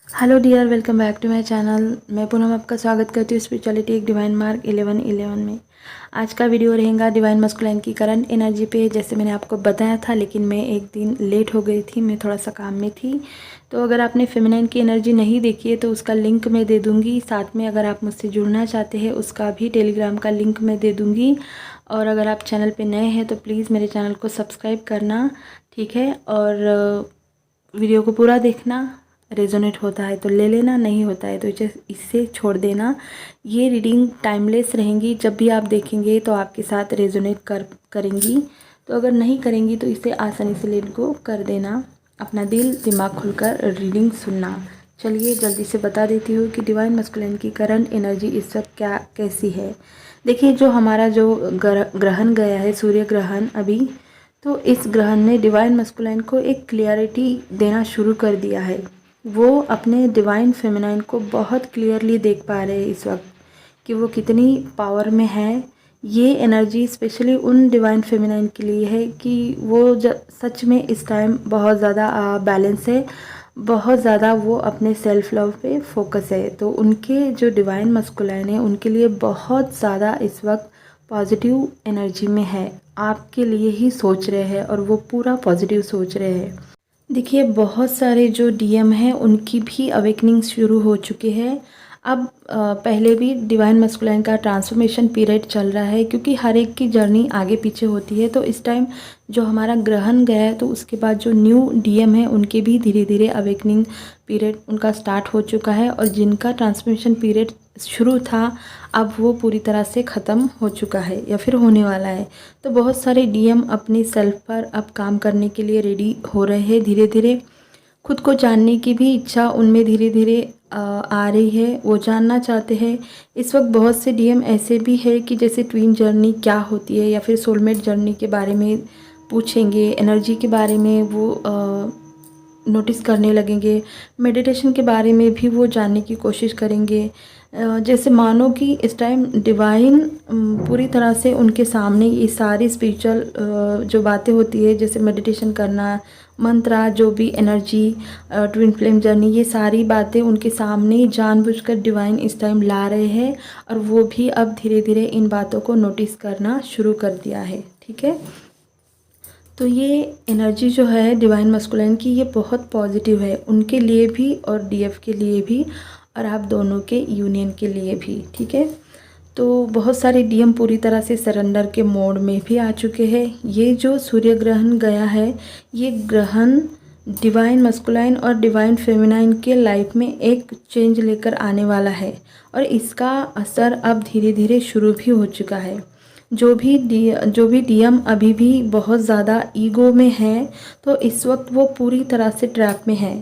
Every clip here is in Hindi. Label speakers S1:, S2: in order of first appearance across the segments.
S1: Hello dear, welcome back to my channel. मैं पूनम आपका स्वागत करती हूँ स्पिरिचुअलिटी एक डिवाइन मार्क 1111 में। आज का वीडियो रहेगा डिवाइन मस्कुलाइन की करंट एनर्जी पे, जैसे मैंने आपको बताया था, लेकिन मैं एक दिन लेट हो गई थी, मैं थोड़ा सा काम में थी। तो अगर आपने फेमिनाइन की एनर्जी नहीं देखी है तो उसका लिंक मैं दे दूँगी। साथ में अगर आप मुझसे जुड़ना चाहते हैं उसका भी टेलीग्राम का लिंक मैं दे दूँगी। और अगर आप चैनल पर नए हैं तो प्लीज़ मेरे चैनल को सब्सक्राइब करना, ठीक है। और वीडियो को पूरा देखना, रेजोनेट होता है तो ले लेना, नहीं होता है तो इससे छोड़ देना। ये रीडिंग टाइमलेस रहेंगी, जब भी आप देखेंगे तो आपके साथ रेजोनेट करेंगी। तो अगर नहीं करेंगी तो इसे आसानी से लेट गो कर देना। अपना दिल दिमाग खुलकर रीडिंग सुनना। चलिए जल्दी से बता देती हूँ कि डिवाइन मस्कुलिन की करंट एनर्जी इस वक्त क्या कैसी है। देखिए, जो हमारा जो ग्रहण गया है, सूर्य ग्रहण, अभी तो इस ग्रहण ने डिवाइन मस्कुलाइन को एक क्लियरिटी देना शुरू कर दिया है। वो अपने डिवाइन फेमिनाइन को बहुत क्लियरली देख पा रहे हैं इस वक्त कि वो कितनी पावर में है। ये एनर्जी स्पेशली उन डिवाइन फेमिनाइन के लिए है कि वो सच में इस टाइम बहुत ज़्यादा बैलेंस है, बहुत ज़्यादा वो अपने सेल्फ लव पे फोकस है। तो उनके जो डिवाइन मस्कुलाइन है उनके लिए बहुत ज़्यादा इस वक्त पॉजिटिव एनर्जी में है, आपके लिए ही सोच रहे हैं और वो पूरा पॉजिटिव सोच रहे हैं। देखिए, बहुत सारे जो डीएम हैं उनकी भी अवेकनिंग शुरू हो चुके हैं। अब पहले भी डिवाइन मस्कुलाइन का ट्रांसफॉर्मेशन पीरियड चल रहा है, क्योंकि हर एक की जर्नी आगे पीछे होती है। तो इस टाइम जो हमारा ग्रहण गया है तो उसके बाद जो न्यू डीएम है उनके भी धीरे धीरे अवेकनिंग पीरियड उनका स्टार्ट हो चुका है। और जिनका ट्रांसफॉर्मेशन पीरियड शुरू था अब वो पूरी तरह से ख़त्म हो चुका है या फिर होने वाला है। तो बहुत सारे डीएम अपनी सेल्फ पर अब काम करने के लिए रेडी हो रहे हैं। धीरे धीरे खुद को जानने की भी इच्छा उनमें धीरे धीरे आ रही है, वो जानना चाहते हैं। इस वक्त बहुत से डीएम ऐसे भी है कि जैसे ट्विन जर्नी क्या होती है या फिर सोलमेट जर्नी के बारे में पूछेंगे, एनर्जी के बारे में वो नोटिस करने लगेंगे, मेडिटेशन के बारे में भी वो जानने की कोशिश करेंगे। जैसे मानो कि इस टाइम डिवाइन पूरी तरह से उनके सामने ये सारी स्पिरिचुअल जो बातें होती है, जैसे मेडिटेशन करना, मंत्रा, जो भी एनर्जी, ट्विन फ्लेम जर्नी, ये सारी बातें उनके सामने जानबूझकर डिवाइन इस टाइम ला रहे हैं। और वो भी अब धीरे धीरे इन बातों को नोटिस करना शुरू कर दिया है, ठीक है। तो ये एनर्जी जो है डिवाइन मस्कुलाइन की, ये बहुत पॉजिटिव है उनके लिए भी और डीएफ के लिए भी, और आप दोनों के यूनियन के लिए भी, ठीक है। तो बहुत सारे डीएम पूरी तरह से सरेंडर के मोड में भी आ चुके हैं। ये जो सूर्य ग्रहण गया है, ये ग्रहण डिवाइन मस्कुलाइन और डिवाइन फेमिनाइन के लाइफ में एक चेंज लेकर आने वाला है। और इसका असर अब धीरे धीरे शुरू भी हो चुका है। जो भी डीएम अभी भी बहुत ज़्यादा ईगो में है तो इस वक्त वो पूरी तरह से ट्रैप में है,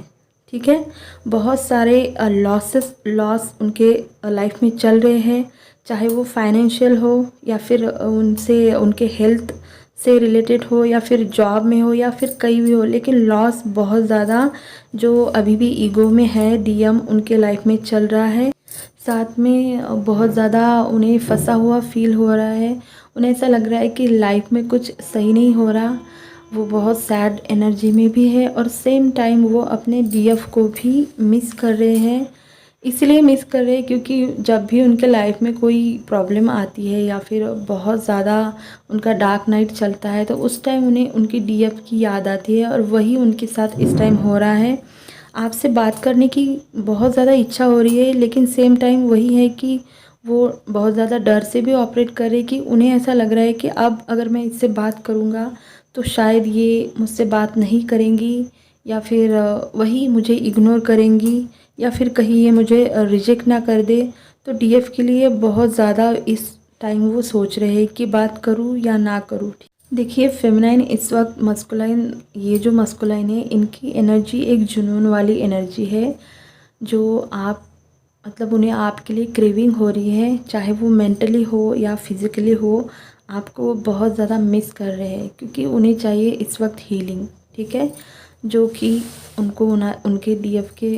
S1: ठीक है। बहुत सारे लॉस उनके लाइफ में चल रहे हैं, चाहे वो फाइनेंशियल हो या फिर उनसे उनके हेल्थ से रिलेटेड हो या फिर जॉब में हो या फिर कहीं भी हो, लेकिन लॉस बहुत ज़्यादा जो अभी भी ईगो में है डीएम उनके लाइफ में चल रहा है। साथ में बहुत ज़्यादा उन्हें फंसा हुआ फील हो रहा है। उन्हें ऐसा लग रहा है कि लाइफ में कुछ सही नहीं हो रहा। वो बहुत सैड एनर्जी में भी है और सेम टाइम वो अपने डीएफ को भी मिस कर रहे हैं। इसलिए मिस कर रहे हैं क्योंकि जब भी उनके लाइफ में कोई प्रॉब्लम आती है या फिर बहुत ज़्यादा उनका डार्क नाइट चलता है तो उस टाइम उन्हें उनकी डीएफ की याद आती है, और वही उनके साथ इस टाइम हो रहा है। आपसे बात करने की बहुत ज़्यादा इच्छा हो रही है, लेकिन सेम टाइम वही है कि वो बहुत ज़्यादा डर से भी ऑपरेट कर रहे कि उन्हें ऐसा लग रहा है कि अब अगर मैं इससे बात करूँगा तो शायद ये मुझसे बात नहीं करेंगी, या फिर वही मुझे इग्नोर करेंगी, या फिर कहीं ये मुझे रिजेक्ट ना कर दे। तो डीएफ के लिए बहुत ज़्यादा इस टाइम वो सोच रहे हैं कि बात करूँ या ना करूँ। देखिए, फेमिनाइन इस वक्त मस्कुलाइन, ये जो मस्कुलाइन है इनकी एनर्जी एक जुनून वाली एनर्जी है, जो आप मतलब उन्हें आपके लिए क्रेविंग हो रही है, चाहे वो मेंटली हो या फिज़िकली हो, आपको बहुत ज़्यादा मिस कर रहे हैं क्योंकि उन्हें चाहिए इस वक्त हीलिंग, ठीक है, जो कि उनको उनके डीएफ के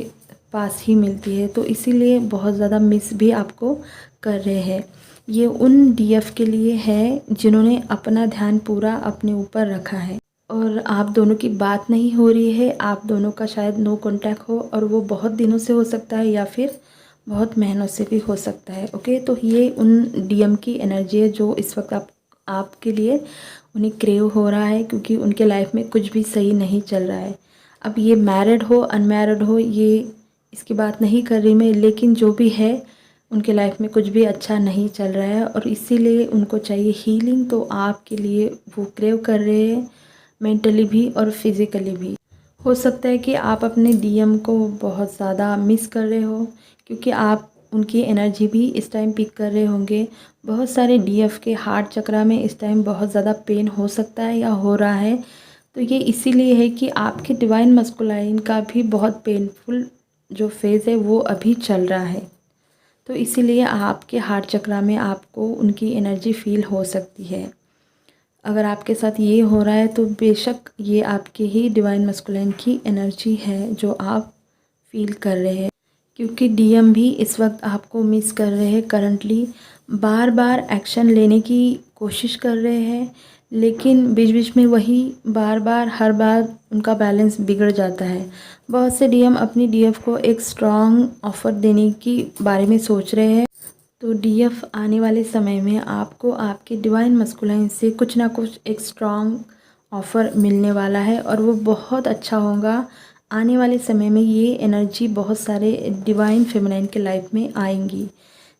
S1: पास ही मिलती है। तो इसीलिए बहुत ज़्यादा मिस भी आपको कर रहे हैं। ये उन डीएफ के लिए है जिन्होंने अपना ध्यान पूरा अपने ऊपर रखा है। और आप दोनों की बात नहीं हो रही है, आप दोनों का शायद नो कांटेक्ट हो और वो बहुत दिनों से हो सकता है या फिर बहुत महीनों से भी हो सकता है। ओके, तो ये उन डीएम की एनर्जी है जो इस वक्त आपके लिए उन्हें क्रेव हो रहा है, क्योंकि उनके लाइफ में कुछ भी सही नहीं चल रहा है। अब ये मैरिड हो अनमैरिड हो, ये इसकी बात नहीं कर रही मैं, लेकिन जो भी है उनके लाइफ में कुछ भी अच्छा नहीं चल रहा है और इसीलिए उनको चाहिए हीलिंग। तो आपके लिए वो क्रेव कर रहे हैं, मेंटली भी और फिज़िकली भी। हो सकता है कि आप अपने डीएम को बहुत ज़्यादा मिस कर रहे हो, क्योंकि आप उनकी एनर्जी भी इस टाइम पिक कर रहे होंगे। बहुत सारे डीएफ के हार्ट चक्रा में इस टाइम बहुत ज़्यादा पेन हो सकता है या हो रहा है। तो ये इसीलिए है कि आपके डिवाइन मस्कुलाइन का भी बहुत पेनफुल जो फेज़ है वो अभी चल रहा है। तो इसीलिए आपके हार्ट चक्रा में आपको उनकी एनर्जी फील हो सकती है। अगर आपके साथ ये हो रहा है तो बेशक ये आपके ही डिवाइन मस्कुलिन की एनर्जी है जो आप फील कर रहे हैं, क्योंकि डीएम भी इस वक्त आपको मिस कर रहे हैं। करंटली बार बार एक्शन लेने की कोशिश कर रहे हैं, लेकिन बीच बीच में वही बार बार हर बार उनका बैलेंस बिगड़ जाता है। बहुत से डीएम अपनी डीएफ को एक स्ट्रॉन्ग ऑफ़र देने की बारे में सोच रहे हैं। तो डीएफ आने वाले समय में आपको आपके डिवाइन मस्कुलाइन से कुछ ना कुछ एक स्ट्रॉन्ग ऑफ़र मिलने वाला है और वो बहुत अच्छा होगा। आने वाले समय में ये एनर्जी बहुत सारे डिवाइन फेमिनाइन के लाइफ में आएंगी।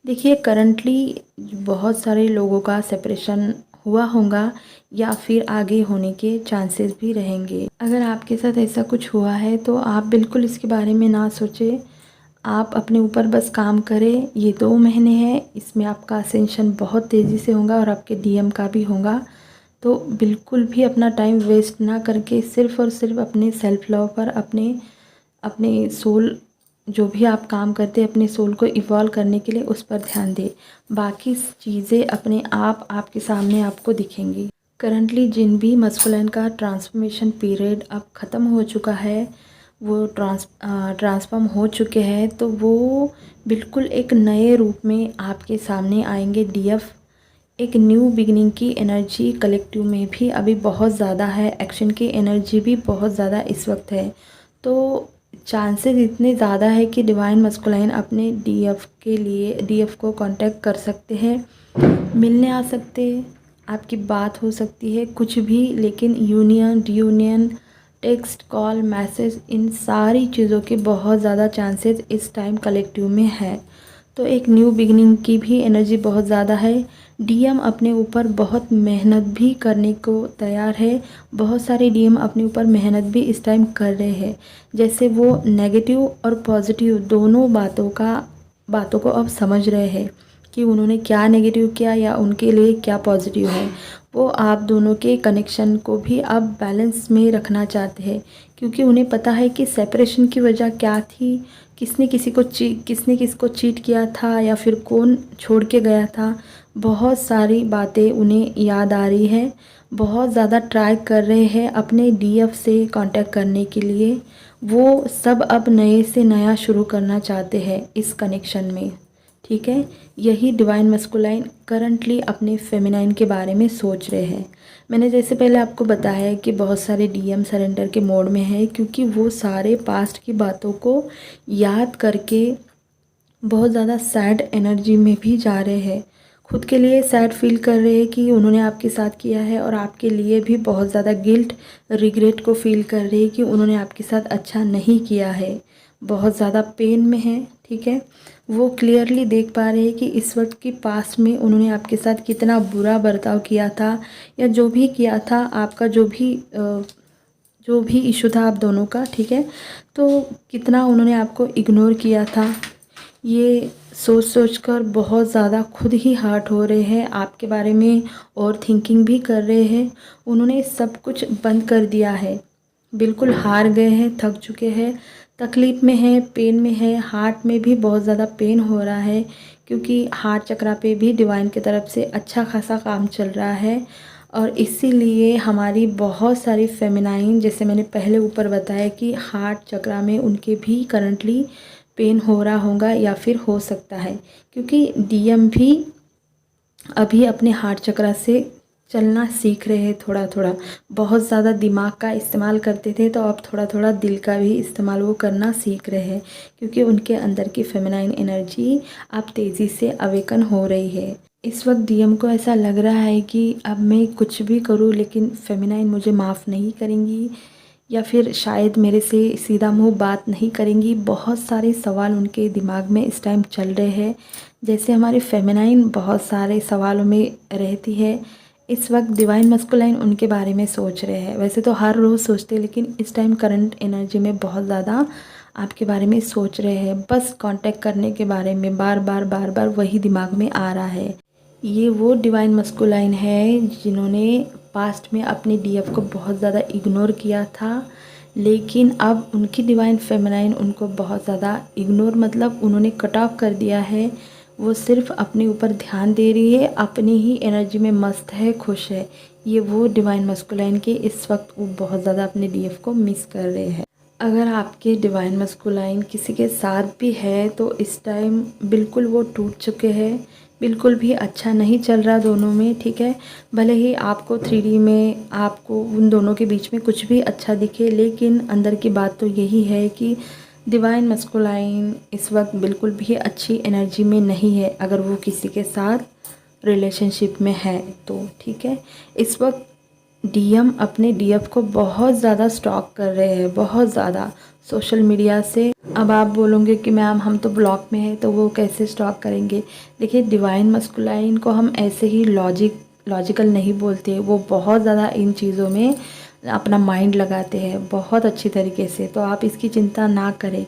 S1: देखिए, करंटली बहुत सारे लोगों का सेपरेशन हुआ होगा या फिर आगे होने के चांसेस भी रहेंगे। अगर आपके साथ ऐसा कुछ हुआ है तो आप बिल्कुल इसके बारे में ना सोचें, आप अपने ऊपर बस काम करें। ये 2 महीने हैं, इसमें आपका असेंशन बहुत तेज़ी से होगा और आपके डीएम का भी होगा। तो बिल्कुल भी अपना टाइम वेस्ट ना करके सिर्फ़ और सिर्फ अपने सेल्फ लव पर, अपने सोल, जो भी आप काम करते हैं अपने सोल को इवॉल्व करने के लिए, उस पर ध्यान दें। बाकी चीज़ें अपने आप आपके सामने आपको दिखेंगी। करंटली जिन भी मस्कुलिन का ट्रांसफॉर्मेशन पीरियड अब ख़त्म हो चुका है, वो ट्रांसफॉर्म हो चुके हैं, तो वो बिल्कुल एक नए रूप में आपके सामने आएंगे। डीएफ एक न्यू बिगिनिंग की एनर्जी कलेक्टिव में भी अभी बहुत ज़्यादा है, एक्शन की एनर्जी भी बहुत ज़्यादा इस वक्त है। तो चांसेस इतने ज़्यादा है कि डिवाइन मस्कुलाइन अपने डीएफ को कांटेक्ट कर सकते हैं, मिलने आ सकते हैं, आपकी बात हो सकती है, कुछ भी। लेकिन union, reunion, text, call, message, इन सारी चीज़ों के बहुत ज़्यादा चांसेस इस टाइम कलेक्टिव में है। तो एक न्यू बिगिनिंग की भी एनर्जी बहुत ज़्यादा है। डीएम अपने ऊपर बहुत मेहनत भी करने को तैयार है। बहुत सारे डीएम अपने ऊपर मेहनत भी इस टाइम कर रहे हैं। जैसे वो नेगेटिव और पॉजिटिव दोनों बातों को अब समझ रहे हैं कि उन्होंने क्या नेगेटिव किया या उनके लिए क्या पॉजिटिव है। वो आप दोनों के कनेक्शन को भी अब बैलेंस में रखना चाहते हैं, क्योंकि उन्हें पता है कि सेपरेशन की वजह क्या थी, किसने किसको चीट किया था या फिर कौन छोड़ के गया था। बहुत सारी बातें उन्हें याद आ रही है। बहुत ज़्यादा ट्राई कर रहे हैं अपने डीएफ से कांटेक्ट करने के लिए। वो सब अब नए से नया शुरू करना चाहते हैं इस कनेक्शन में, ठीक है। यही डिवाइन मस्कुलाइन करंटली अपने फेमिनाइन के बारे में सोच रहे हैं। मैंने जैसे पहले आपको बताया है कि बहुत सारे डीएम सरेंडर के मोड में है, क्योंकि वो सारे पास्ट की बातों को याद करके बहुत ज़्यादा सैड एनर्जी में भी जा रहे हैं। खुद के लिए सैड फील कर रहे हैं कि उन्होंने आपके साथ किया है, और आपके लिए भी बहुत ज़्यादा गिल्ट, रिग्रेट को फील कर रहे हैं कि उन्होंने आपके साथ अच्छा नहीं किया है। बहुत ज़्यादा पेन में है, ठीक है। वो क्लियरली देख पा रहे हैं कि इस वक्त की पास्ट में उन्होंने आपके साथ कितना बुरा बर्ताव किया था, या जो भी किया था, आपका जो भी इशू था आप दोनों का, ठीक है। तो कितना उन्होंने आपको इग्नोर किया था, ये सोच कर बहुत ज़्यादा खुद ही हर्ट हो रहे हैं आपके बारे में, और थिंकिंग भी कर रहे हैं। उन्होंने सब कुछ बंद कर दिया है, बिल्कुल हार गए हैं, थक चुके हैं, तकलीफ़ में है, पेन में है। हार्ट में भी बहुत ज़्यादा पेन हो रहा है, क्योंकि हार्ट चक्रा पे भी डिवाइन की तरफ से अच्छा खासा काम चल रहा है। और इसीलिए हमारी बहुत सारी फेमिनाइन, जैसे मैंने पहले ऊपर बताया कि हार्ट चक्रा में उनके भी करंटली पेन हो रहा होगा या फिर हो सकता है, क्योंकि डीएम भी अभी अपने हार्ट चक्रा से चलना सीख रहे हैं थोड़ा थोड़ा। बहुत ज़्यादा दिमाग का इस्तेमाल करते थे तो अब थोड़ा थोड़ा दिल का भी इस्तेमाल वो करना सीख रहे हैं, क्योंकि उनके अंदर की फेमिनाइन एनर्जी अब तेज़ी से अवेकन हो रही है। इस वक्त डीएम को ऐसा लग रहा है कि अब मैं कुछ भी करूं लेकिन फेमिनाइन मुझे माफ़ नहीं करेंगी, या फिर शायद मेरे से सीधा मुंह बात नहीं करेंगी। बहुत सारे सवाल उनके दिमाग में इस टाइम चल रहे हैं, जैसे हमारे फेमिनाइन बहुत सारे सवालों में रहती है। इस वक्त डिवाइन मस्कुलाइन उनके बारे में सोच रहे हैं। वैसे तो हर रोज़ सोचते हैं, लेकिन इस टाइम करंट एनर्जी में बहुत ज़्यादा आपके बारे में सोच रहे हैं। बस कांटेक्ट करने के बारे में बार बार वही दिमाग में आ रहा है। ये वो डिवाइन मस्कुलाइन है जिन्होंने पास्ट में अपने डीएफ को बहुत ज़्यादा इग्नोर किया था, लेकिन अब उनकी डिवाइन फेमिनाइन उनको बहुत ज़्यादा इग्नोर मतलब उन्होंने कट ऑफ कर दिया है। वो सिर्फ अपने ऊपर ध्यान दे रही है, अपनी ही एनर्जी में मस्त है, खुश है। ये वो डिवाइन मस्कुलाइन के इस वक्त वो बहुत ज़्यादा अपने डीएफ को मिस कर रहे हैं। अगर आपके डिवाइन मस्कुलाइन किसी के साथ भी है तो इस टाइम बिल्कुल वो टूट चुके हैं, बिल्कुल भी अच्छा नहीं चल रहा दोनों में, ठीक है। भले ही आपको 3D में आपको उन दोनों के बीच में कुछ भी अच्छा दिखे, लेकिन अंदर की बात तो यही है कि डिवाइन मस्कुलाइन इस वक्त बिल्कुल भी अच्छी एनर्जी में नहीं है। अगर वो किसी के साथ रिलेशनशिप में है तो ठीक है। इस वक्त डीएम अपने डीएफ को बहुत ज़्यादा स्टॉक कर रहे हैं, बहुत ज़्यादा सोशल मीडिया से। अब आप बोलोगे कि मैम हम तो ब्लॉक में हैं तो वो कैसे स्टॉक करेंगे। देखिए, डिवाइन मस्कुलाइन को हम ऐसे ही लॉजिकल नहीं बोलते, वो बहुत ज़्यादा इन चीज़ों में अपना माइंड लगाते हैं बहुत अच्छी तरीके से। तो आप इसकी चिंता ना करें।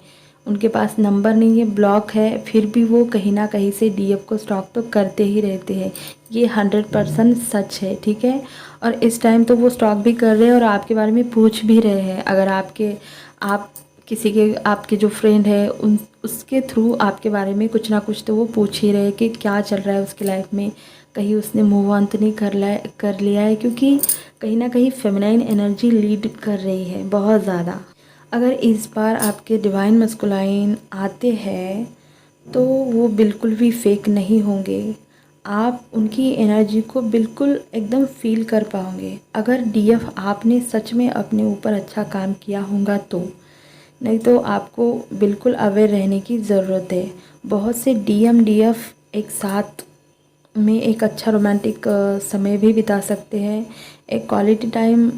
S1: उनके पास नंबर नहीं है, ब्लॉक है, फिर भी वो कहीं ना कहीं से डीएफ को स्टॉक तो करते ही रहते हैं। ये 100% सच है, ठीक है। और इस टाइम तो वो स्टॉक भी कर रहे हैं और आपके बारे में पूछ भी रहे हैं। अगर आप किसी के आपके जो फ्रेंड है उसके थ्रू आपके बारे में कुछ ना कुछ तो वो पूछ ही रहे हैं कि क्या चल रहा है उसकी लाइफ में, कहीं उसने मूव ऑन तो नहीं कर लिया है, क्योंकि कहीं ना कहीं फेमिनाइन एनर्जी लीड कर रही है बहुत ज़्यादा। अगर इस बार आपके डिवाइन मस्कुलाइन आते हैं तो वो बिल्कुल भी फेक नहीं होंगे। आप उनकी एनर्जी को बिल्कुल एकदम फील कर पाओगे अगर डीएफ आपने सच में अपने ऊपर अच्छा काम किया होगा तो। नहीं तो आपको बिल्कुल अवेयर रहने की ज़रूरत है। बहुत से डीएफ एक साथ में एक अच्छा रोमांटिक समय भी बिता सकते हैं। एक क्वालिटी टाइम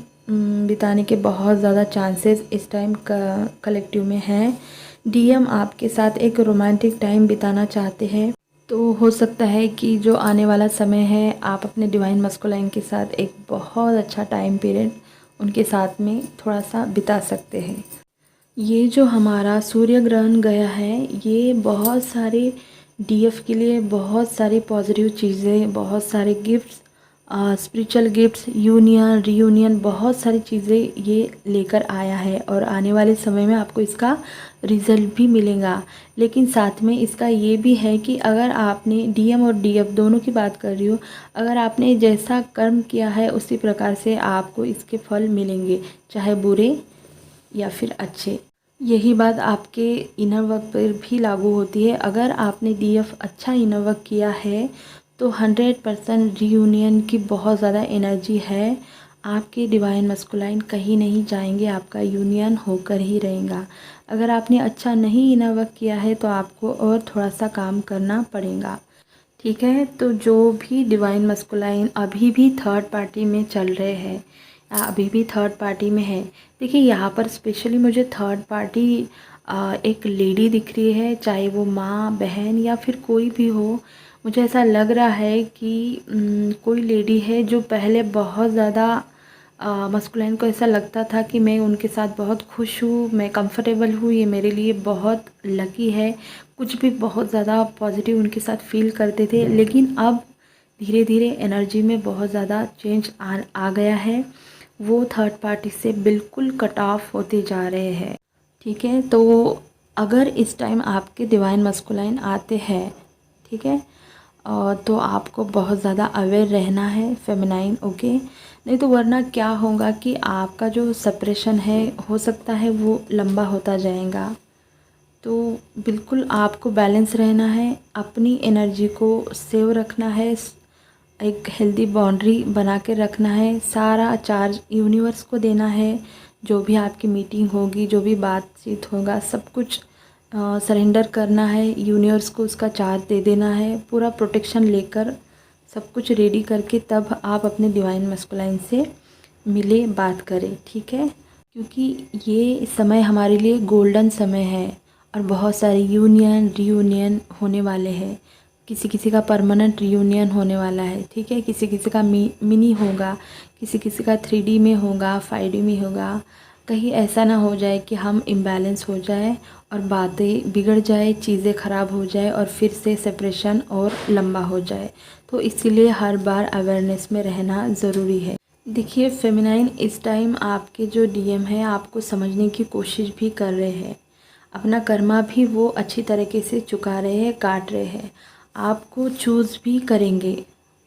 S1: बिताने के बहुत ज़्यादा चांसेस इस टाइम कलेक्टिव में हैं। डीएम आपके साथ एक रोमांटिक टाइम बिताना चाहते हैं, तो हो सकता है कि जो आने वाला समय है आप अपने डिवाइन मस्कुलाइन के साथ एक बहुत अच्छा टाइम पीरियड उनके साथ में थोड़ा सा बिता सकते हैं। ये जो हमारा सूर्य ग्रहण गया है, ये बहुत सारे डीएफ के लिए बहुत सारी पॉजिटिव चीज़ें, बहुत सारे gifts, spiritual gifts, union reunion, बहुत सारी चीज़ें ये लेकर आया है। और आने वाले समय में आपको इसका रिज़ल्ट भी मिलेगा। लेकिन साथ में इसका ये भी है कि अगर आपने डीएम और डीएफ दोनों की बात कर रही हो, अगर आपने जैसा कर्म किया है उसी प्रकार से आपको इसके फल मिलेंगे, चाहे बुरे या फिर अच्छे। यही बात आपके इनर वर्क पर भी लागू होती है। अगर आपने डीएफ अच्छा इनर वर्क किया है तो 100% रीयूनियन की बहुत ज़्यादा एनर्जी है। आपके डिवाइन मस्कुलाइन कहीं नहीं जाएंगे, आपका यूनियन होकर ही रहेगा। अगर आपने अच्छा नहीं इनर वर्क किया है तो आपको और थोड़ा सा काम करना पड़ेगा, ठीक है। तो जो भी डिवाइन मस्कुलाइन अभी भी थर्ड पार्टी में चल रहे हैं, अभी भी थर्ड पार्टी में है, देखिए यहाँ पर स्पेशली मुझे थर्ड पार्टी एक लेडी दिख रही है, चाहे वो माँ बहन या फिर कोई भी हो। मुझे ऐसा लग रहा है कि कोई लेडी है जो पहले बहुत ज़्यादा मस्कुलाइन को ऐसा लगता था कि मैं उनके साथ बहुत खुश हूँ, मैं कंफर्टेबल हूँ, ये मेरे लिए बहुत लकी है, कुछ भी बहुत ज़्यादा पॉजिटिव उनके साथ फील करते थे। लेकिन अब धीरे धीरे एनर्जी में बहुत ज़्यादा चेंज आ गया है। वो थर्ड पार्टी से बिल्कुल कट ऑफ होते जा रहे हैं, ठीक है। तो अगर इस टाइम आपके डिवाइन मस्कुलाइन आते हैं, ठीक है, तो आपको बहुत ज़्यादा अवेयर रहना है फेमिनाइन, ओके। नहीं तो वरना क्या होगा कि आपका जो सेपरेशन है हो सकता है वो लंबा होता जाएगा। तो बिल्कुल आपको बैलेंस रहना है, अपनी एनर्जी को सेव रखना है, एक हेल्दी बाउंड्री बना के रखना है। सारा चार्ज यूनिवर्स को देना है। जो भी आपकी मीटिंग होगी, जो भी बातचीत होगा, सब कुछ सरेंडर करना है। यूनिवर्स को उसका चार्ज दे देना है। पूरा प्रोटेक्शन लेकर सब कुछ रेडी करके तब आप अपने डिवाइन मस्कुलाइन से मिले, बात करें, ठीक है। क्योंकि ये समय हमारे लिए गोल्डन समय है और बहुत सारे यूनियन रीयूनियन होने वाले हैं। किसी किसी का परमानेंट रीयूनियन होने वाला है, ठीक है। किसी किसी का मिनी होगा, किसी किसी का 3D में होगा, 5D में होगा। कहीं ऐसा ना हो जाए कि हम इम्बैलेंस हो जाए और बातें बिगड़ जाए, चीज़ें ख़राब हो जाए और फिर से सेपरेशन और लंबा हो जाए। तो इसीलिए हर बार अवेयरनेस में रहना ज़रूरी है। देखिए फेमिनाइन इस टाइम आपके जो DM है आपको समझने की कोशिश भी कर रहे हैं। अपना कर्मा भी वो अच्छी तरीके से चुका रहे हैं, काट रहे हैं। आपको चूज़ भी करेंगे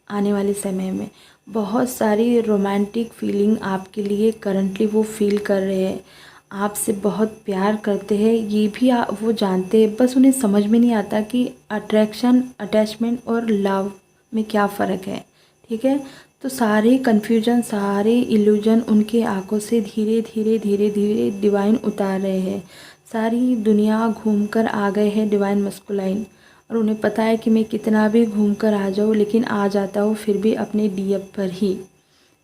S1: आने वाले समय में। बहुत सारी रोमांटिक फीलिंग आपके लिए करंटली वो फील कर रहे हैं। आपसे बहुत प्यार करते हैं, ये भी वो जानते हैं। बस उन्हें समझ में नहीं आता कि अट्रैक्शन, अटैचमेंट और लव में क्या फ़र्क है, ठीक है। तो सारे कन्फ्यूजन, सारे इल्यूजन उनके आंखों से धीरे धीरे धीरे धीरे डिवाइन उतार रहे हैं। सारी दुनिया घूमकर आ गए हैं डिवाइन मस्कुलाइन, और उन्हें पता है कि मैं कितना भी घूमकर आ जाऊँ लेकिन आ जाता हूँ फिर भी अपने DM पर ही।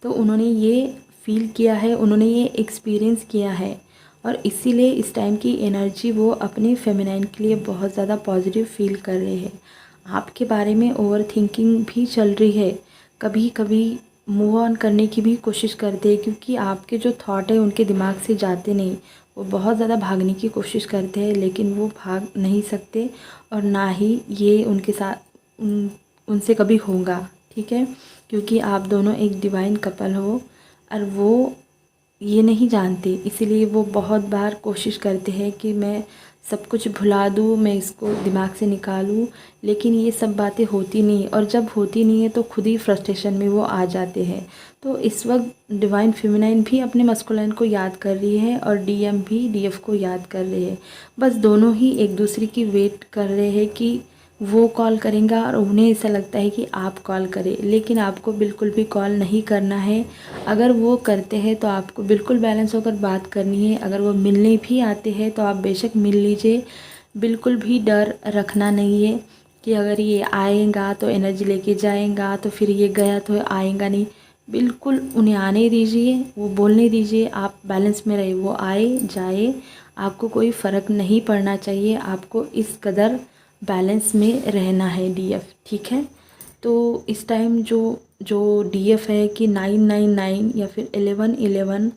S1: तो उन्होंने ये फील किया है, उन्होंने ये एक्सपीरियंस किया है, और इसीलिए इस टाइम की एनर्जी वो अपने फेमिनाइन के लिए बहुत ज़्यादा पॉजिटिव फील कर रहे हैं। आपके बारे में ओवर थिंकिंग भी चल रही है। कभी कभी मूव ऑन करने की भी कोशिश करते हैं, क्योंकि आपके जो थॉट है उनके दिमाग से जाते नहीं। वो बहुत ज़्यादा भागने की कोशिश करते हैं लेकिन वो भाग नहीं सकते, और ना ही ये उनके साथ उनसे कभी होगा, ठीक है। क्योंकि आप दोनों एक डिवाइन कपल हो और वो ये नहीं जानते, इसीलिए वो बहुत बार कोशिश करते हैं कि मैं सब कुछ भुला दूँ, मैं इसको दिमाग से निकालूँ, लेकिन ये सब बातें होती नहीं। और जब होती नहीं है तो खुद ही फ्रस्ट्रेशन में वो आ जाते हैं। तो इस वक्त डिवाइन फेमिनाइन भी अपने मस्कुलाइन को याद कर रही है और DM भी DF को याद कर रहे हैं। बस दोनों ही एक दूसरे की वेट कर रहे हैं कि वो कॉल करेंगे, और उन्हें ऐसा लगता है कि आप कॉल करें, लेकिन आपको बिल्कुल भी कॉल नहीं करना है। अगर वो करते हैं तो आपको बिल्कुल बैलेंस होकर बात करनी है। अगर वो मिलने भी आते हैं तो आप बेशक मिल लीजिए। बिल्कुल भी डर रखना नहीं है कि अगर ये आएगा तो एनर्जी लेके जाएगा, तो फिर ये गया तो आएगा नहीं। बिल्कुल उन्हें आने दीजिए, वो बोलने दीजिए, आप बैलेंस में रहिए। वो आए जाए, आपको कोई फ़र्क नहीं पड़ना चाहिए। आपको इस कदर बैलेंस में रहना है DF, ठीक है। तो इस टाइम जो DF है कि 999 या फिर 1111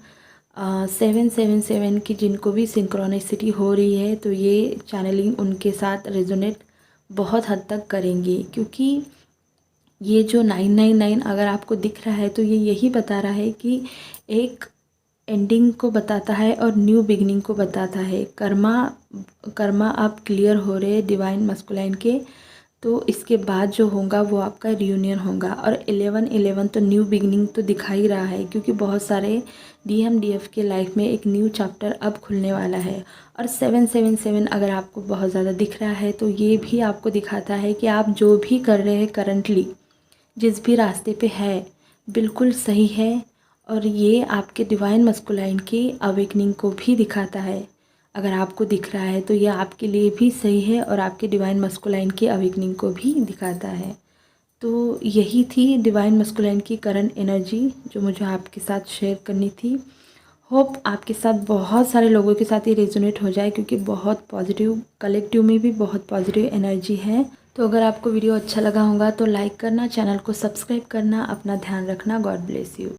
S1: 777 की जिनको भी सिंक्रोनिसिटी हो रही है, तो ये चैनलिंग उनके साथ रेजोनेट बहुत हद तक करेंगी। क्योंकि ये जो 999 अगर आपको दिख रहा है तो ये यही बता रहा है कि एक एंडिंग को बताता है और न्यू बिगनिंग को बताता है। कर्मा आप क्लियर हो रहे हैं डिवाइन मस्कुलाइन के, तो इसके बाद जो होगा वो आपका रियूनियन होगा। और 1111 तो न्यू बिगनिंग तो दिखा ही रहा है, क्योंकि बहुत सारे DM DF के लाइफ में एक न्यू चैप्टर अब खुलने वाला है। और 777 अगर आपको बहुत ज़्यादा दिख रहा है तो ये भी आपको दिखाता है कि आप जो भी कर रहे हैं करंटली, जिस भी रास्ते पे है, बिल्कुल सही है। और ये आपके डिवाइन मस्कुलाइन की अवेकनिंग को भी दिखाता है। अगर आपको दिख रहा है तो ये आपके लिए भी सही है और आपके डिवाइन मस्कुलाइन की अवेकनिंग को भी दिखाता है। तो यही थी डिवाइन मस्कुलाइन की करंट एनर्जी जो मुझे आपके साथ शेयर करनी थी। होप आपके साथ बहुत सारे लोगों के साथ ये रेजोनेट हो जाए, क्योंकि बहुत पॉजिटिव, कलेक्टिव में भी बहुत पॉजिटिव एनर्जी है। तो अगर आपको वीडियो अच्छा लगा होगा तो लाइक करना, चैनल को सब्सक्राइब करना। अपना ध्यान रखना। God bless you.